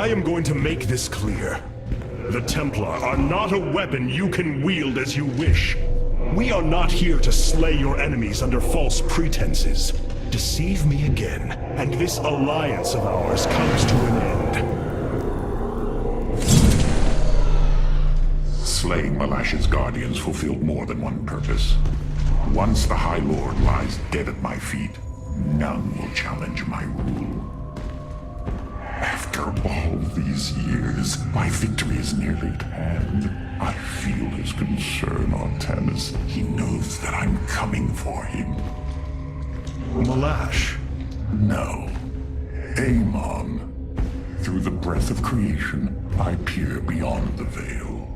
I am going to make this clear. The Templar are not a weapon you can wield as you wish. We are not here to slay your enemies under false pretenses. Deceive me again, and this alliance of ours comes to an end. Slaying Malash's guardians fulfilled more than one purpose. Once the High Lord lies dead at my feet, none will challenge my rule. After all these years, my victory is nearly at hand. I feel his concern, Artanis. He knows that I'm coming for him. Malash? No. Amon. Through the breath of creation, I peer beyond the veil.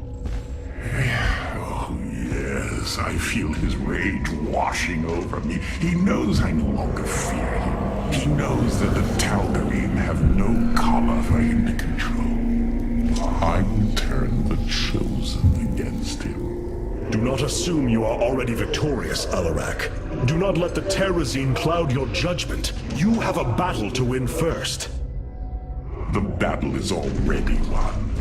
Oh, yes, I feel his rage washing over me. He knows I no longer fear him. He knows that the Tal'Darim have no collar for him to control. I will turn the Chosen against him. Do not assume you are already victorious, Alarak. Do not let the Terrazine cloud your judgment. You have a battle to win first. The battle is already won.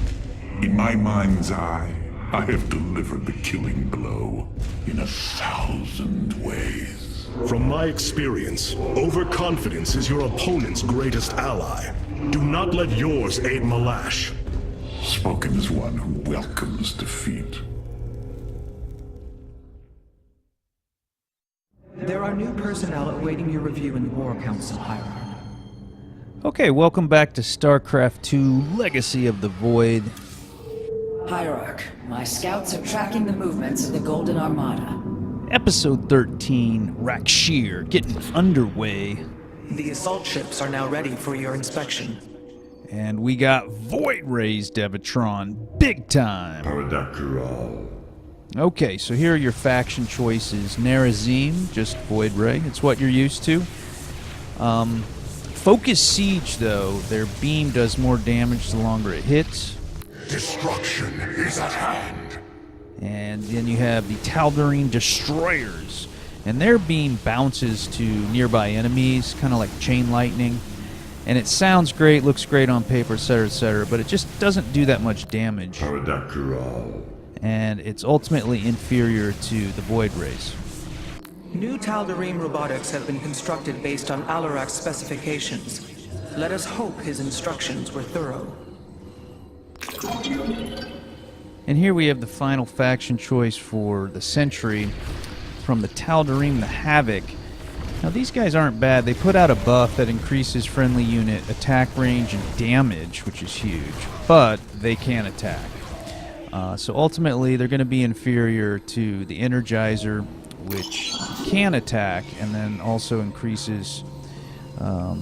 In my mind's eye, I have delivered the killing blow in 1,000 ways. From my experience, overconfidence is your opponent's greatest ally. Do not let yours aid Malash. Spoken as one who welcomes defeat. There are new personnel awaiting your review in the War Council, Hierarch. Okay, welcome back to StarCraft 2 Legacy of the Void. Hierarch, my scouts are tracking the movements of the Golden Armada. Episode 13, Rak'Shir, getting underway. The assault ships are now ready for your inspection. And we got Void Rays Devatron, big time. Okay, so here are your faction choices. Nerazim, just Void Ray, it's what you're used to. Focus Siege, though, their beam does more damage the longer it hits. Destruction is at hand. And then you have the Tal'Darim Destroyers, and their beam bounces to nearby enemies, kind of like chain lightning. And it sounds great, looks great on paper, etc., but it just doesn't do that much damage. And it's ultimately inferior to the Void Rays. New Tal'Darim robotics have been constructed based on Alarak's specifications. Let us hope his instructions were thorough. And here we have the final faction choice for the Sentry from the Tal'Darim the Havoc. Now these guys aren't bad. They put out a buff that increases friendly unit attack range and damage, which is huge, but they can attack. So ultimately they're going to be inferior to the Energizer, which can attack and then also increases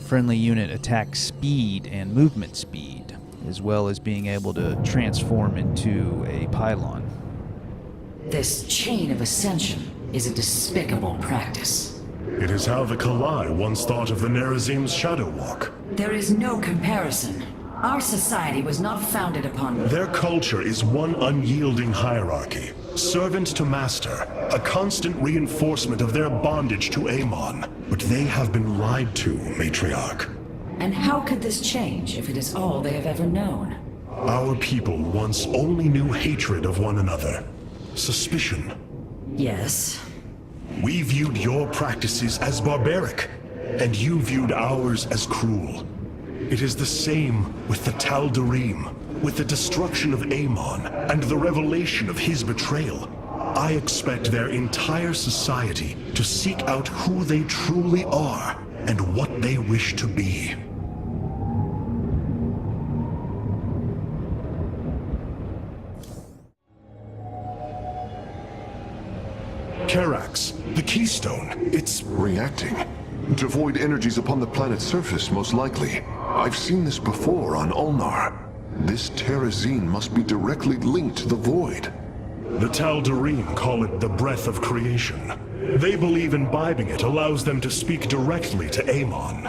friendly unit attack speed and movement speed, as well as being able to transform into a pylon. This chain of ascension is a despicable practice. It is how the Kalai once thought of the Nerazim's Shadow Walk. There is no comparison. Our society was not founded upon... Their culture is one unyielding hierarchy, servant to master, a constant reinforcement of their bondage to Amon. But they have been lied to, Matriarch. And how could this change if it is all they have ever known? Our people once only knew hatred of one another, suspicion. Yes. We viewed your practices as barbaric, and you viewed ours as cruel. It is the same with the Tal'Darim, with the destruction of Amon and the revelation of his betrayal. I expect their entire society to seek out who they truly are and what they wish to be. Karax, the Keystone, it's reacting. To void energies upon the planet's surface, most likely. I've seen this before on Ulnar. This Terrazine must be directly linked to the void. The Tal'Darim call it the breath of creation. They believe imbibing it allows them to speak directly to Amon.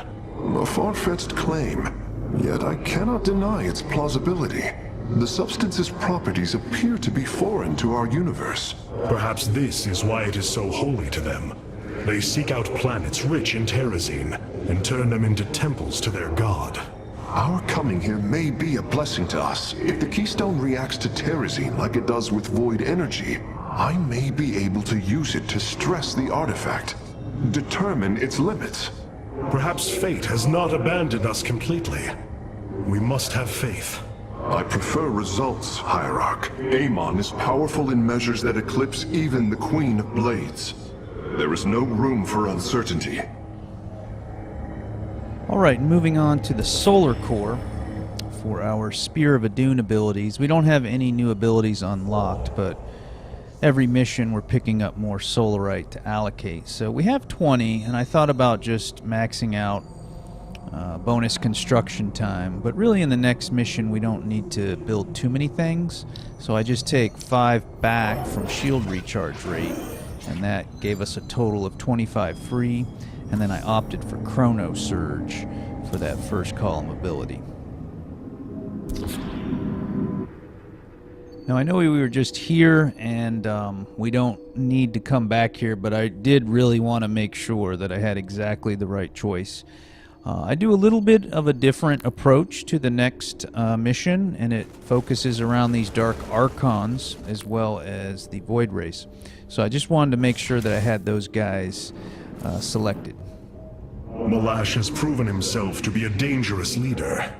A far-fetched claim, yet I cannot deny its plausibility. The substance's properties appear to be foreign to our universe. Perhaps this is why it is so holy to them. They seek out planets rich in Terrazine and turn them into temples to their god. Our coming here may be a blessing to us. If the keystone reacts to terrazine like it does with void energy, I may be able to use it to stress the artifact, determine its limits. Perhaps fate has not abandoned us completely. We must have faith. I prefer results, Hierarch. Amon is powerful in measures that eclipse even the Queen of Blades. There is no room for uncertainty. Alright, moving on to the Solar Core for our Spear of Adun abilities. We don't have any new abilities unlocked, but every mission we're picking up more Solarite to allocate. So we have 20, and I thought about just maxing out bonus construction time, but really in the next mission we don't need to build too many things, so I just take 5 back from shield recharge rate, and that gave us a total of 25 free, and then I opted for Chrono Surge for that first column ability. Now I know we were just here and we don't need to come back here, but I did really want to make sure that I had exactly the right choice. I do a little bit of a different approach to the next mission, and it focuses around these Dark Archons as well as the Void Race. So I just wanted to make sure that I had those guys selected. Malash has proven himself to be a dangerous leader.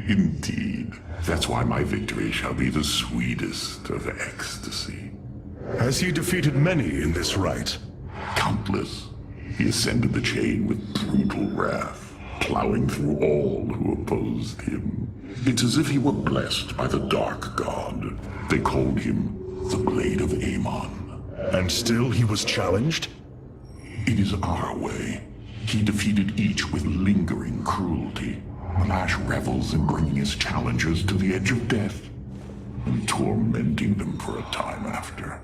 Indeed. That's why my victory shall be the sweetest of ecstasy. Has he defeated many in this rite? Countless. He ascended the chain with brutal wrath, plowing through all who opposed him. It's as if he were blessed by the Dark God. They called him the Blade of Amon. And still he was challenged? It is our way. He defeated each with lingering cruelty. Malash revels in bringing his challengers to the edge of death and tormenting them for a time after.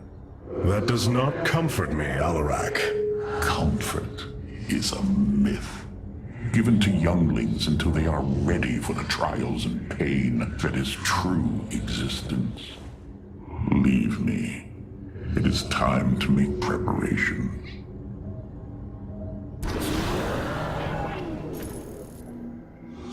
That does not comfort me, Alarak. Comfort is a myth, given to younglings until they are ready for the trials and pain that is true existence. Leave me. It is time to make preparations.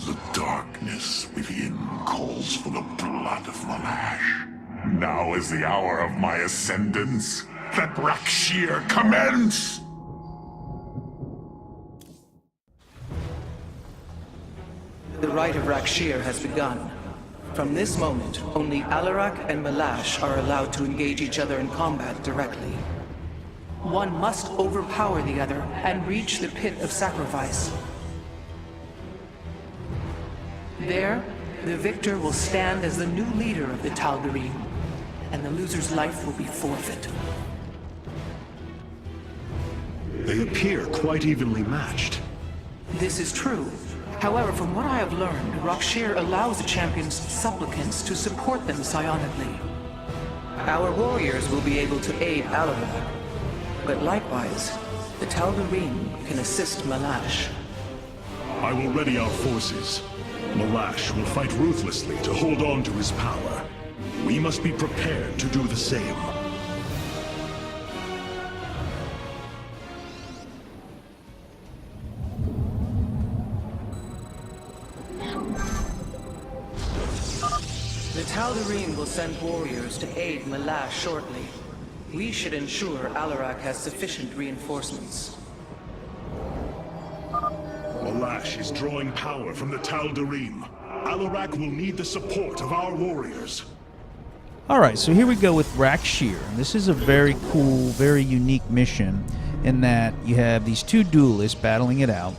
The darkness within calls for the blood of Malash. Now is the hour of my ascendance. Let Rak'Shir commence! The rite of Rak'Shir has begun. From this moment, only Alarak and Malash are allowed to engage each other in combat directly. One must overpower the other and reach the pit of sacrifice. There, the victor will stand as the new leader of the Tal'Darim, and the loser's life will be forfeit. They appear quite evenly matched. This is true. However, from what I have learned, Rak'Shir allows the champion's supplicants to support them psionically. Our warriors will be able to aid Alarak, but likewise, the Tal'Darim can assist Malash. I will ready our forces. Malash will fight ruthlessly to hold on to his power. We must be prepared to do the same. The Tal'Darim will send warriors to aid Malash shortly. We should ensure Alarak has sufficient reinforcements. Malash is drawing power from the Tal'Darim. Alarak will need the support of our warriors. Alright, so here we go with Rak'Shir. This is a very cool, very unique mission in that you have these two duelists battling it out,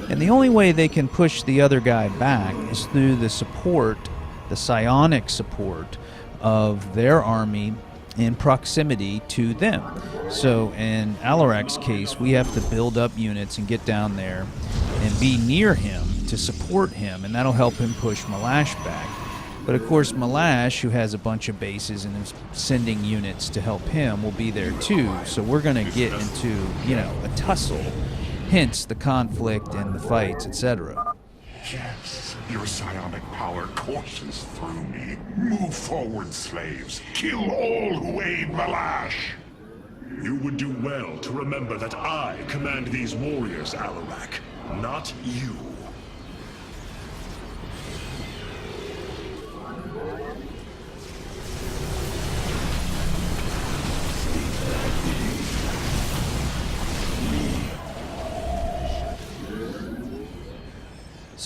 and the only way they can push the other guy back is through the support, the psionic support of their army in proximity to them. So in Alarak's case, we have to build up units and get down there and be near him to support him, and that'll help him push Malash back. But of course Malash, who has a bunch of bases and is sending units to help him, will be there too. So we're going to get into, a tussle, hence the conflict and the fights, etc. Yes, your psionic power courses through me. Move forward, slaves. Kill all who aid Malash. You would do well to remember that I command these warriors, Alarak, not you.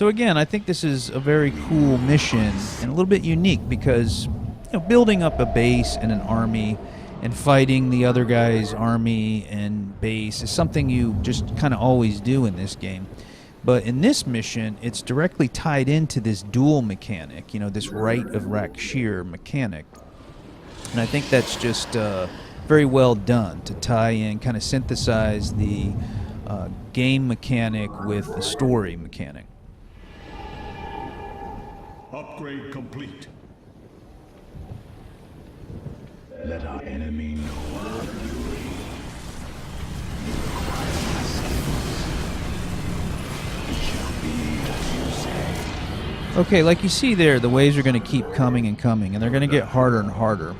So again, I think this is a very cool mission and a little bit unique because building up a base and an army and fighting the other guy's army and base is something you just kind of always do in this game. But in this mission, it's directly tied into this duel mechanic, this Rite of Rak'Shir mechanic. And I think that's just very well done to tie in, kind of synthesize the game mechanic with the story mechanic. Upgrade complete. Let our enemy know our fury. It shall be as you say. Okay, like you see there, the waves are going to keep coming and coming, and they're going to get harder and harder.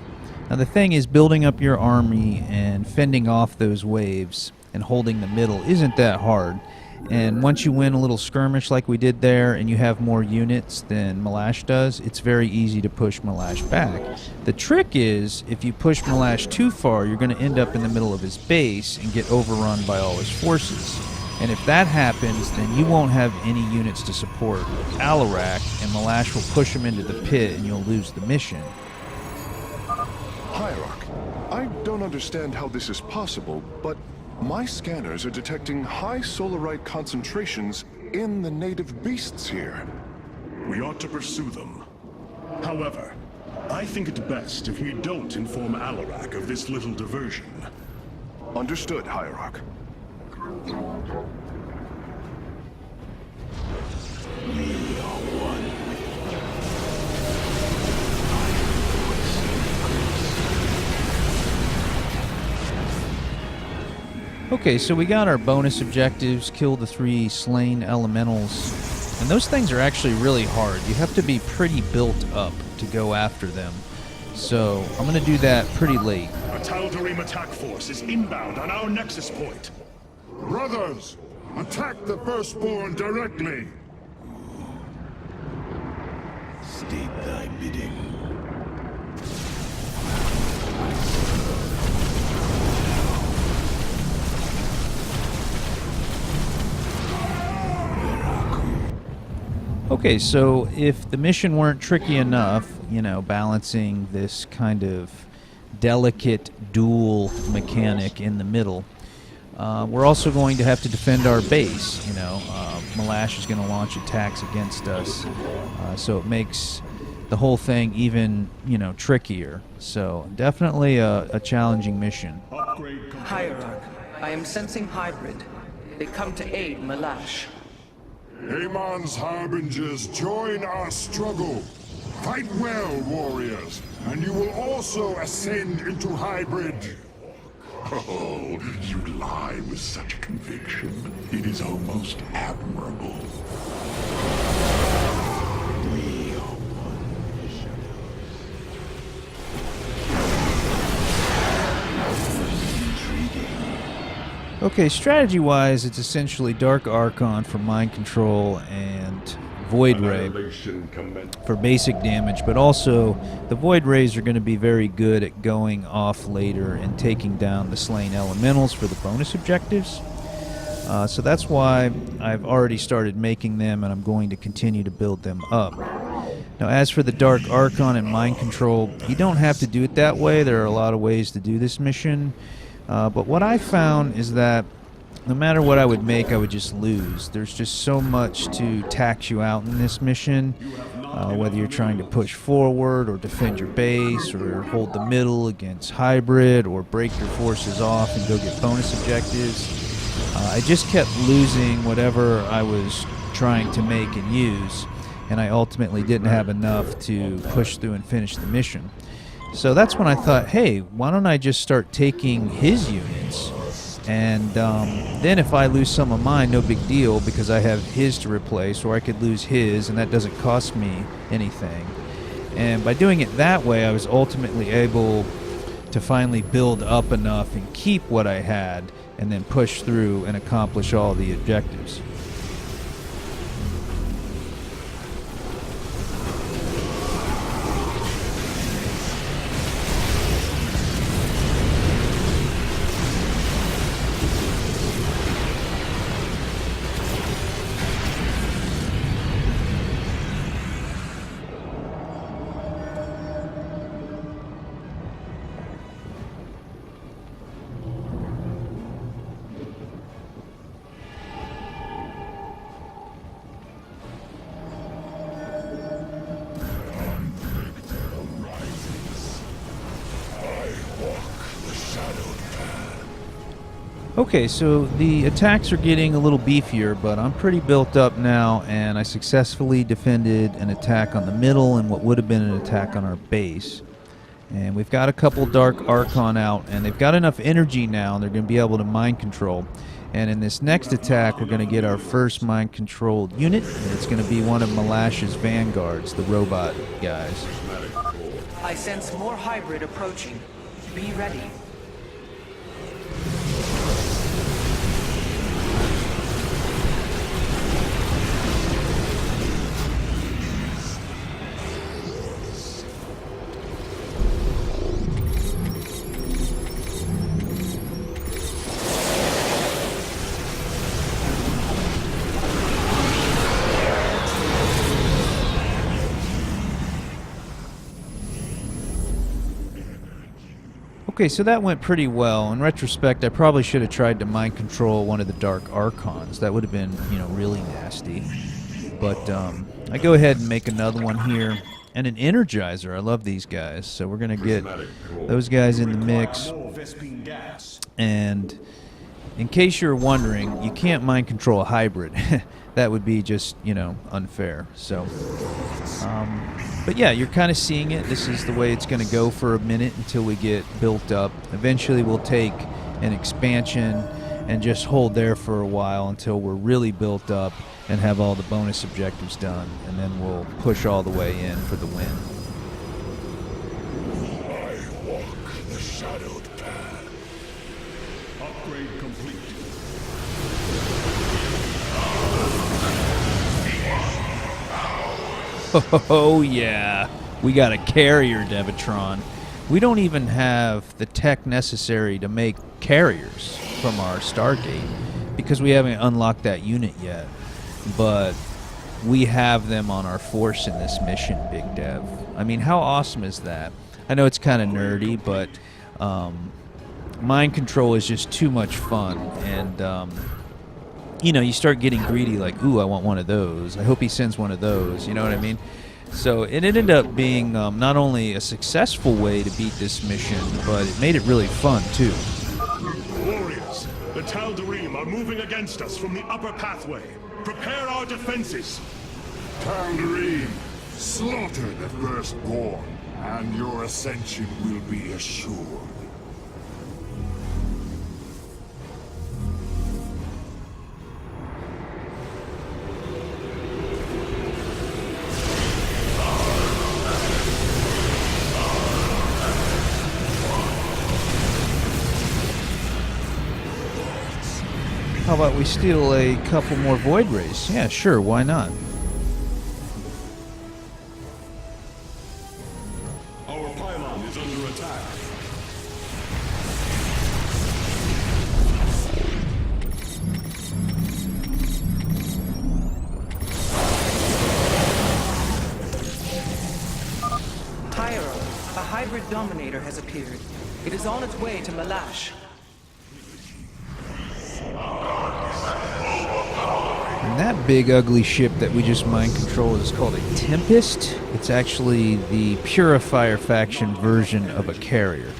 Now the thing is, building up your army and fending off those waves and holding the middle isn't that hard. And once you win a little skirmish like we did there and you have more units than Malash does, it's very easy to push Malash back. The trick is, if you push Malash too far, you're going to end up in the middle of his base and get overrun by all his forces. And if that happens, then you won't have any units to support Alarak, and Malash will push him into the pit and you'll lose the mission. Hierarch, I don't understand how this is possible, but my scanners are detecting high solarite concentrations in the native beasts here. We ought to pursue them. However, I think it best if we don't inform Alarak of this little diversion. Understood, Hierarch. Okay, so we got our bonus objectives, kill the 3 slain elementals, and those things are actually really hard. You have to be pretty built up to go after them. So I'm going to do that pretty late. A Tal'Darim attack force is inbound on our nexus point. Brothers, attack the firstborn directly. State thy bidding. Okay, so if the mission weren't tricky enough, balancing this kind of delicate duel mechanic in the middle, we're also going to have to defend our base. Malash is going to launch attacks against us, so it makes the whole thing even, trickier. So definitely a challenging mission. Hierarch, I am sensing hybrid. They come to aid Malash. Amon's harbingers, join our struggle. Fight well, warriors, and you will also ascend into hybrid. Oh, you lie with such conviction. It is almost admirable. We are one shadow. Okay, strategy-wise, it's essentially Dark Archon for mind control and Void Ray for basic damage, but also the Void Rays are going to be very good at going off later and taking down the slain elementals for the bonus objectives. So that's why I've already started making them, and I'm going to continue to build them up. Now, as for the Dark Archon and mind control, you don't have to do it that way. There are a lot of ways to do this mission. But what I found is that no matter what I would make, I would just lose. There's just so much to tax you out in this mission, whether you're trying to push forward or defend your base or hold the middle against hybrid or break your forces off and go get bonus objectives. I just kept losing whatever I was trying to make and use, and I ultimately didn't have enough to push through and finish the mission. So that's when I thought, hey, why don't I just start taking his units, and then if I lose some of mine, no big deal, because I have his to replace, or I could lose his, and that doesn't cost me anything. And by doing it that way, I was ultimately able to finally build up enough and keep what I had, and then push through and accomplish all the objectives. Okay, so the attacks are getting a little beefier, but I'm pretty built up now, and I successfully defended an attack on the middle and what would have been an attack on our base. And we've got a couple Dark Archon out, and they've got enough energy now, and they're going to be able to mind control. And in this next attack, we're going to get our first mind-controlled unit, and it's going to be one of Malash's vanguards, the robot guys. I sense more hybrid approaching. Be ready. Okay, so that went pretty well. In retrospect, I probably should have tried to mind control one of the Dark Archons. That would have been, really nasty. But I go ahead and make another one here. And an Energizer. I love these guys. So we're going to get those guys in the mix. And in case you're wondering, you can't mind control a hybrid. That would be just, unfair. So, but yeah, you're kind of seeing it. This is the way it's going to go for a minute until we get built up. Eventually we'll take an expansion and just hold there for a while until we're really built up and have all the bonus objectives done. And then we'll push all the way in for the win. I walk the shadowed path. Upgrade complete. Oh yeah, we got a carrier, Devatron. We don't even have the tech necessary to make carriers from our Stargate because we haven't unlocked that unit yet. But we have them on our force in this mission, Big Dev. I mean, how awesome is that? I know it's kind of nerdy, but mind control is just too much fun. And you start getting greedy, like, ooh, I want one of those. I hope he sends one of those. You know what I mean? So it ended up being not only a successful way to beat this mission, but it made it really fun, too. Warriors, the Tal'Darim are moving against us from the upper pathway. Prepare our defenses. Tal'Darim, slaughter the firstborn, and your ascension will be assured. How about we steal a couple more Void Rays? Yeah, sure, why not? Our pylon is under attack. Tyro, a hybrid dominator has appeared. It is on its way to Malash. And that big ugly ship that we just mind controlled is called a Tempest. It's actually the Purifier faction version of a carrier.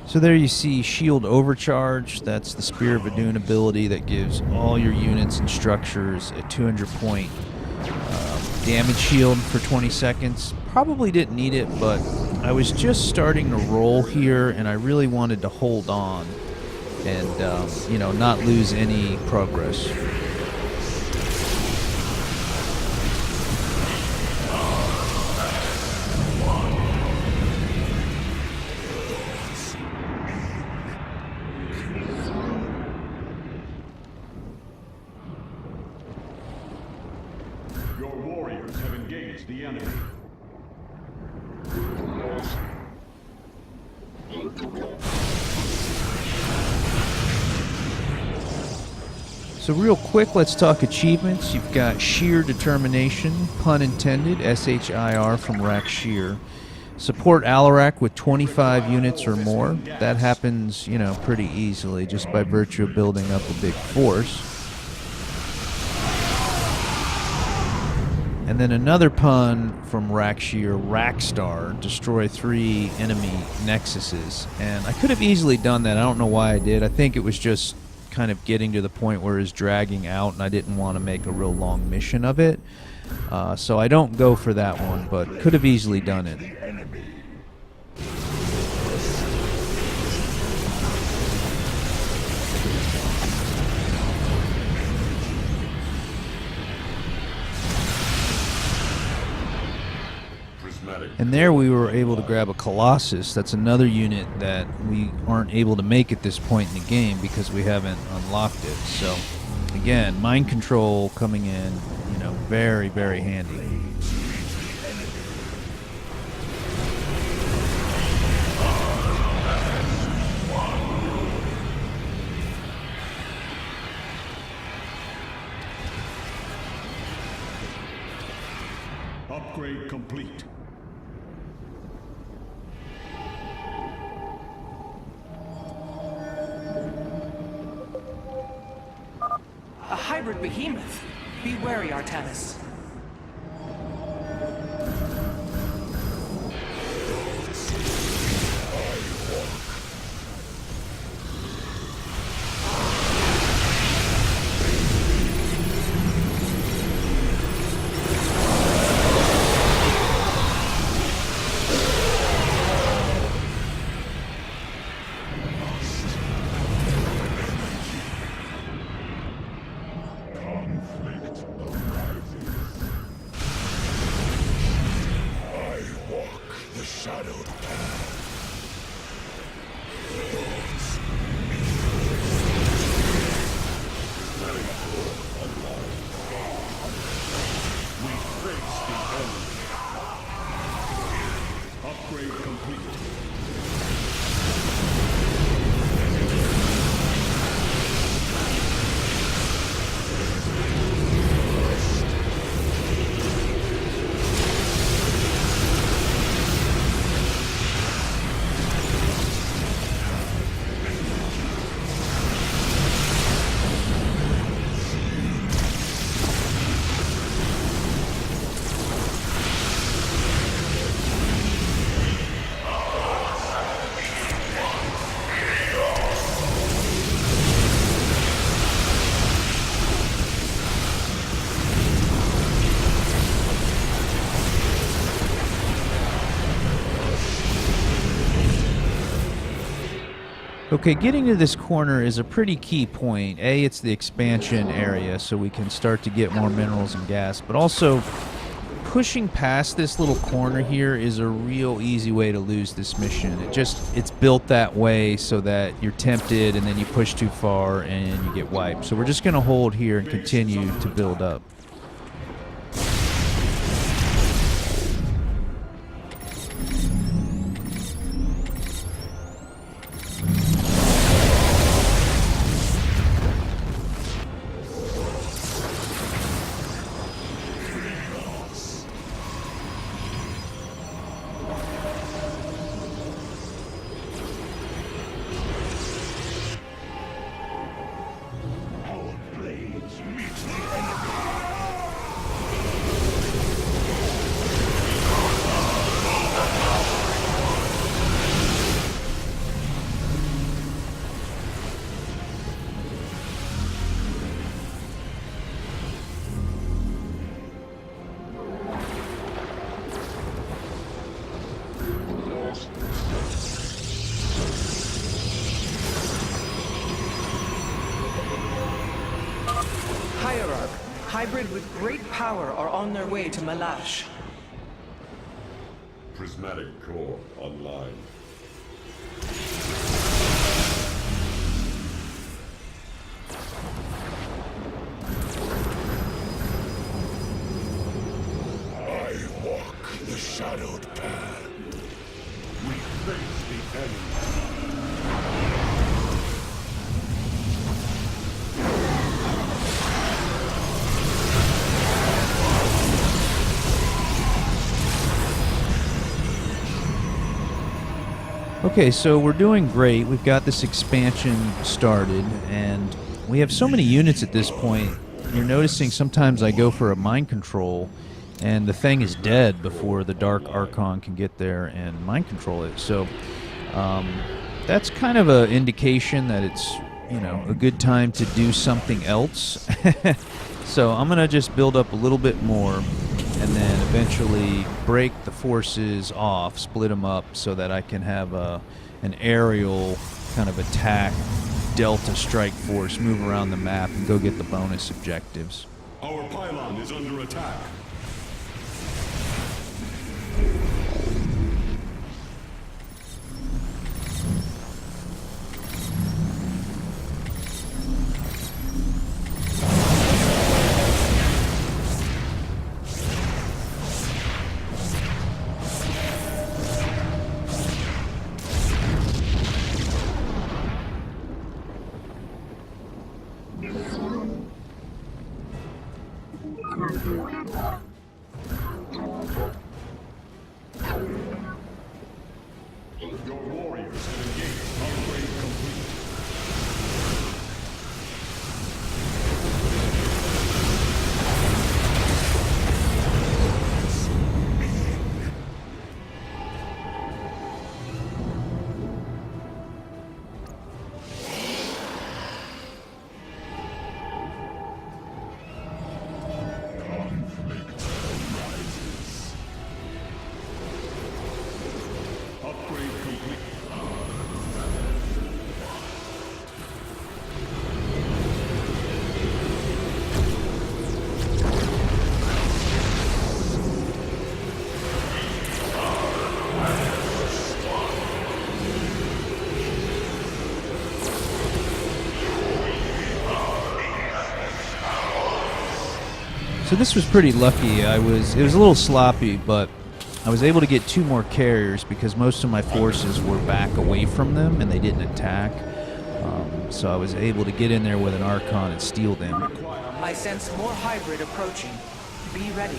So there you see Shield Overcharge. That's the Spear of Adun ability that gives all your units and structures a 200-point damage shield for 20 seconds. Probably didn't need it, but I was just starting to roll here, and I really wanted to hold on and, not lose any progress. Your warriors have engaged the enemy. So real quick, let's talk achievements. You've got Sheer Determination, pun intended, S-H-I-R from Rak'Shir. Support Alarak with 25 units or more. That happens, pretty easily just by virtue of building up a big force. And then another pun from Rak'Shir, Rak'Star, destroy 3 enemy nexuses. And I could have easily done that. I don't know why I did. I think it was just kind of getting to the point where it's dragging out, and I didn't want to make a real long mission of it. So I don't go for that one, but could have easily done it. And there we were able to grab a Colossus. That's another unit that we aren't able to make at this point in the game because we haven't unlocked it. So, again, mind control coming in, you know, very, very handy. Upgrade complete. A hybrid behemoth. Be wary, Artanis. Okay, getting to this corner is a pretty key point. A, it's the expansion area, so we can start to get more minerals and gas, but also pushing past this little corner here is a real easy way to lose this mission. It's built that way so that you're tempted and then you push too far and you get wiped. So we're just going to hold here and continue to build up. Hybrid with great power are on their way to Malash. Prismatic core online. I walk the shadowed path. We face the enemy. Okay, so we're doing great. We've got this expansion started, and we have so many units at this point. You're noticing sometimes I go for a mind control, and the thing is dead before the Dark Archon can get there and mind control it. So that's kind of an indication that it's, you know, a good time to do something else. So I'm gonna just build up a little bit more, and then eventually break the forces off, split them up, so that I can have an aerial kind of attack Delta strike force move around the map and go get the bonus objectives. Our pylon is under attack. Your warriors have engaged. Upgrade complete. Upgrade complete. So this was pretty lucky. It was a little sloppy, but I was able to get 2 more carriers because most of my forces were back away from them and they didn't attack. So I was able to get in there with an Archon and steal them. I sense more hybrid approaching. Be ready.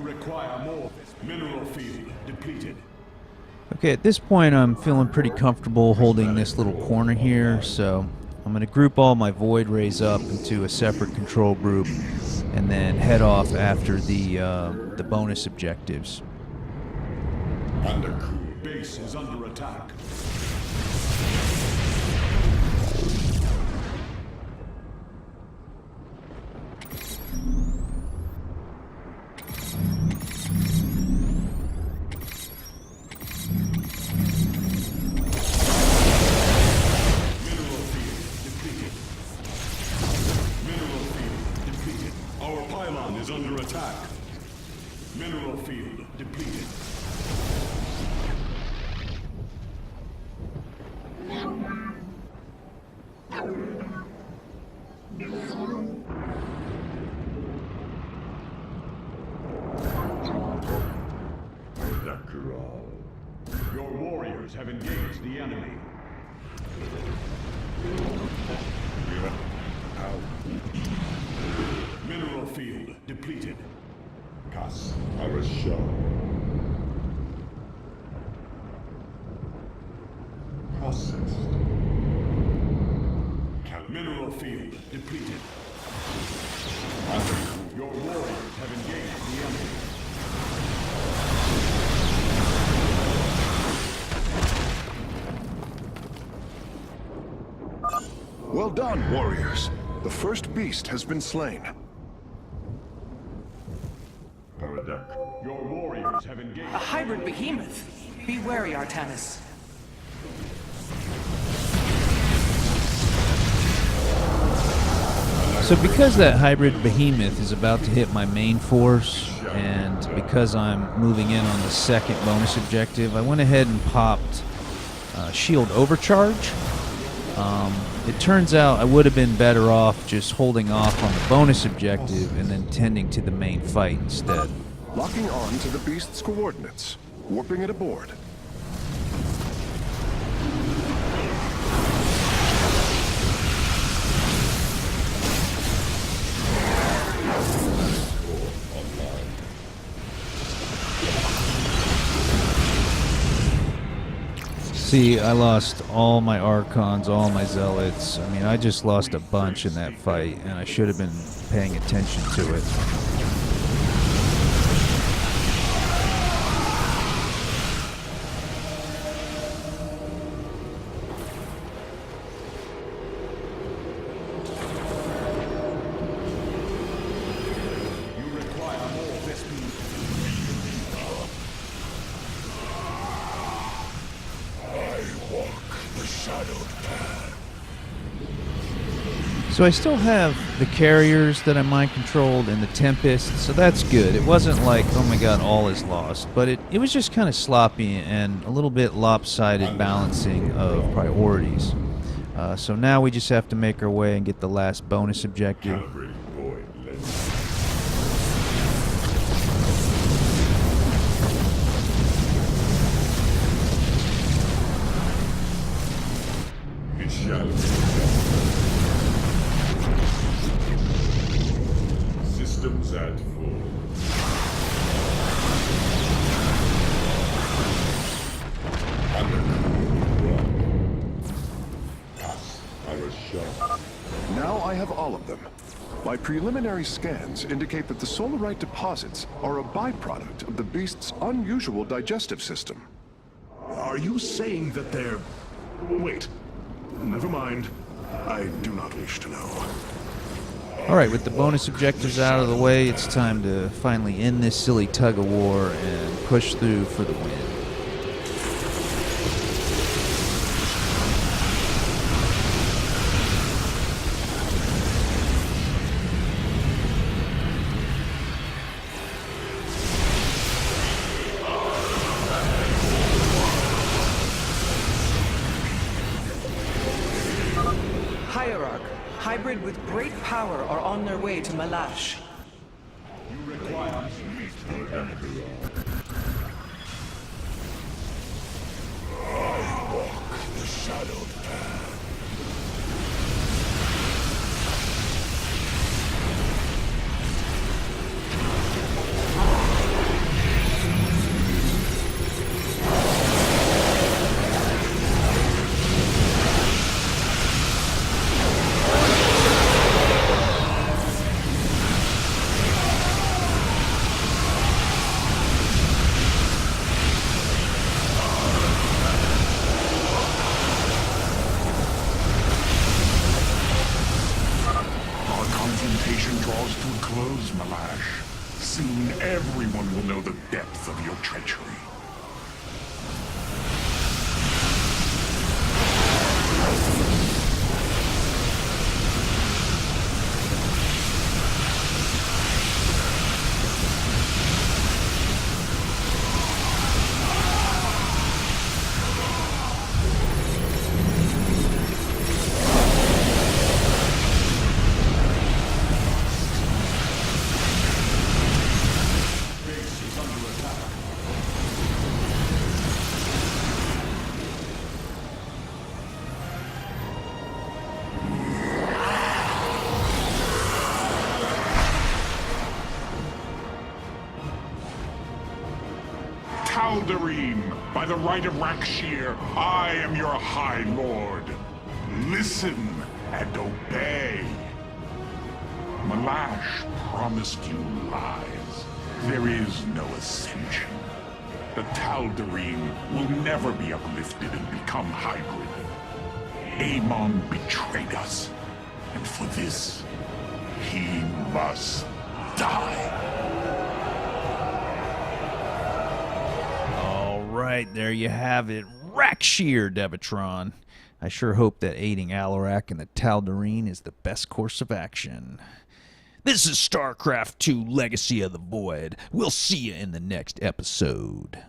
Require more. Mineral field depleted. Okay, at this point I'm feeling pretty comfortable holding this little corner here, so I'm going to group all my Void Rays up into a separate control group and then head off after the bonus objectives. Undercool base is under attack. Is under attack. Mineral field depleted. Your warriors have engaged the enemy. Mineral field depleted. Rak'Shir. Processed. Mineral field depleted. Your warriors have engaged the enemy. Well done, warriors. The first beast has been slain. Your warriors have engaged. A hybrid behemoth. Be wary, Artanis. So because that hybrid behemoth is about to hit my main force, and because I'm moving in on the second bonus objective, I went ahead and popped shield overcharge. It turns out I would have been better off just holding off on the bonus objective and then tending to the main fight instead. Locking on to the beast's coordinates. Warping it aboard. See, I lost all my Archons, all my Zealots. I mean, I just lost a bunch in that fight, and I should have been paying attention to it. You require more Vespene. So I still have the carriers that I mind controlled and the Tempest, so that's good. It wasn't like, oh my god, all is lost, but it was just kind of sloppy and a little bit lopsided balancing of priorities. So now we just have to make our way and get the last bonus objective. Systems at full. Now I have all of them. My preliminary scans indicate that the solarite deposits are a byproduct of the beast's unusual digestive system. Are you saying that they're... Wait. Never mind. I do not wish to know. Alright, with the bonus objectives out of the way, it's time to finally end this silly tug-of-war and push through for the win. Hierarch, hybrid with great power are on their way to Malash. You require Our confrontation draws to a close, Malash. Soon everyone will know the depth of your treachery. Tal'Darim, by the right of Rak'Shir, I am your High Lord. Listen and obey. Malash promised you lies. There is no ascension. The Tal'Darim will never be uplifted and become hybrid. Amon betrayed us. And for this, he must die. All right, there you have it. Rak'Shir, Devatron. I sure hope that aiding Alarak and the Tal'Darim is the best course of action. This is StarCraft II Legacy of the Void. We'll see you in the next episode.